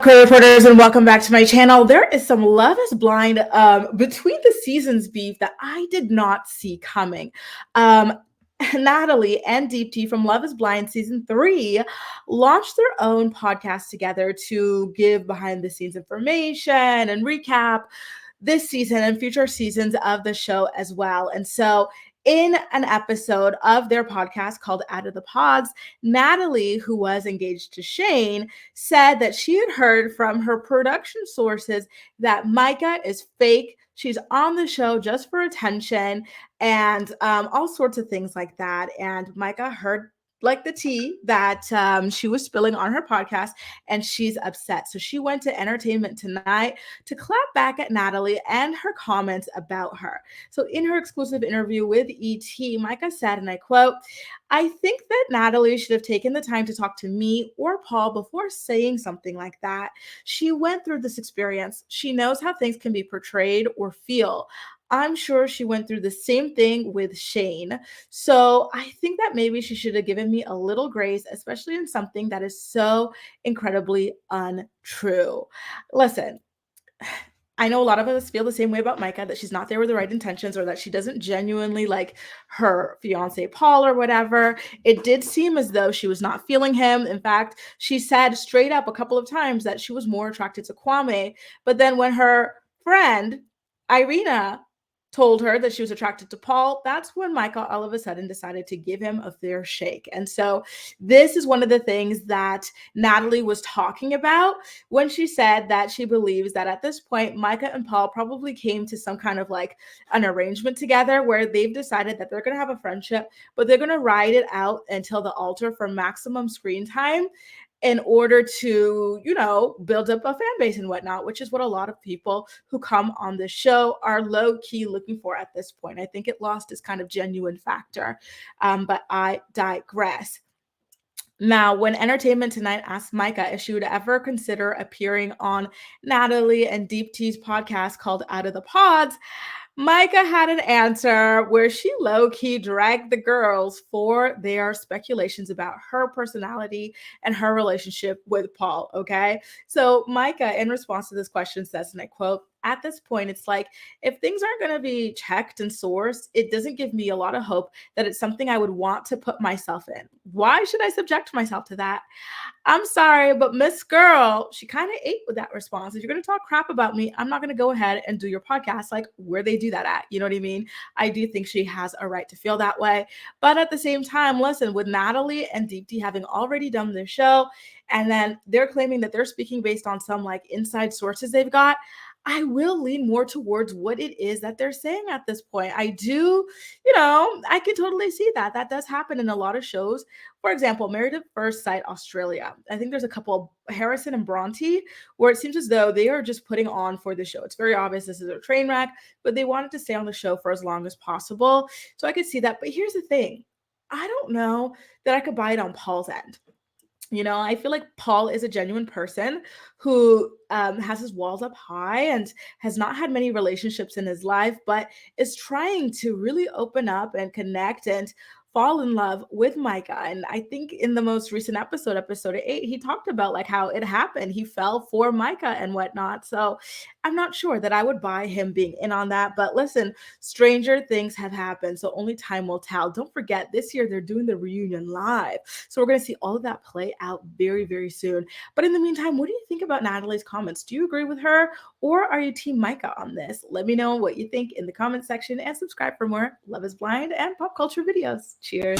Okay, reporters, and welcome back to my channel. There is some Love is Blind between the seasons beef that I did not see coming. Um, Natalie and Deep T from Love is Blind season 3 launched their own podcast together to give behind the scenes information and recap this season and future seasons of the show as well. And so, in an episode of their podcast called Out of the Pods, Natalie, who was engaged to Shane, said that she had heard from her production sources that Micah is fake. She's on the show just for attention and all sorts of things like that. And Micah heard like the tea that she was spilling on her podcast, and she's upset. So she went to Entertainment Tonight to clap back at Natalie and her comments about her. So in her exclusive interview with ET, Micah said, and I quote, "I think that Natalie should have taken the time to talk to me or Paul before saying something like that. She went through this experience. She knows how things can be portrayed or feel. I'm sure she went through the same thing with Shane. So I think that maybe she should have given me a little grace, especially in something that is so incredibly untrue." Listen, I know a lot of us feel the same way about Micah, that she's not there with the right intentions or that she doesn't genuinely like her fiance Paul or whatever. It did seem as though she was not feeling him. In fact, she said straight up a couple of times that she was more attracted to Kwame. But then when her friend Irina told her that she was attracted to Paul, that's when Micah all of a sudden decided to give him a fair shake. And so this is one of the things that Natalie was talking about when she said that she believes that at this point, Micah and Paul probably came to some kind of like an arrangement together where they've decided that they're going to have a friendship, but they're going to ride it out until the altar for maximum screen time in order to, build up a fan base and whatnot, which is what a lot of people who come on this show are low key looking for at this point. I think it lost its kind of genuine factor, but I digress. Now, when Entertainment Tonight asked Micah if she would ever consider appearing on Natalie and Deep T's podcast called Out of the Pods, Micah had an answer where she low-key dragged the girls for their speculations about her personality and her relationship with Paul, okay? So Micah, in response to this question, says, and I quote, "At this point, it's like, if things aren't going to be checked and sourced, it doesn't give me a lot of hope that it's something I would want to put myself in. Why should I subject myself to that? I'm sorry, but Miss Girl," she kind of ate with that response. "If you're going to talk crap about me, I'm not going to go ahead and do your podcast like where they do that at." You know what I mean? I do think she has a right to feel that way. But at the same time, listen, with Natalie and Deep D having already done their show, and then they're claiming that they're speaking based on some like inside sources they've got, I will lean more towards what it is that they're saying at this point. I do, I can totally see that. That does happen in a lot of shows. For example, Married at First Sight Australia. I think there's a couple, Harrison and Bronte, where it seems as though they are just putting on for the show. It's very obvious this is a train wreck, but they wanted to stay on the show for as long as possible. So I could see that. But here's the thing. I don't know that I could buy it on Paul's end. I feel like Paul is a genuine person who has his walls up high and has not had many relationships in his life, but is trying to really open up and connect and fall in love with Micah. And I think in the most recent episode 8, he talked about like how it happened. He fell for Micah and whatnot. So I'm not sure that I would buy him being in on that. But listen, stranger things have happened. So only time will tell. Don't forget, this year they're doing the reunion live. So we're going to see all of that play out very, very soon. But in the meantime, what do you think about Natalie's comments? Do you agree with her, or are you Team Micah on this? Let me know what you think in the comment section, and subscribe for more Love is Blind and pop culture videos. Cheers.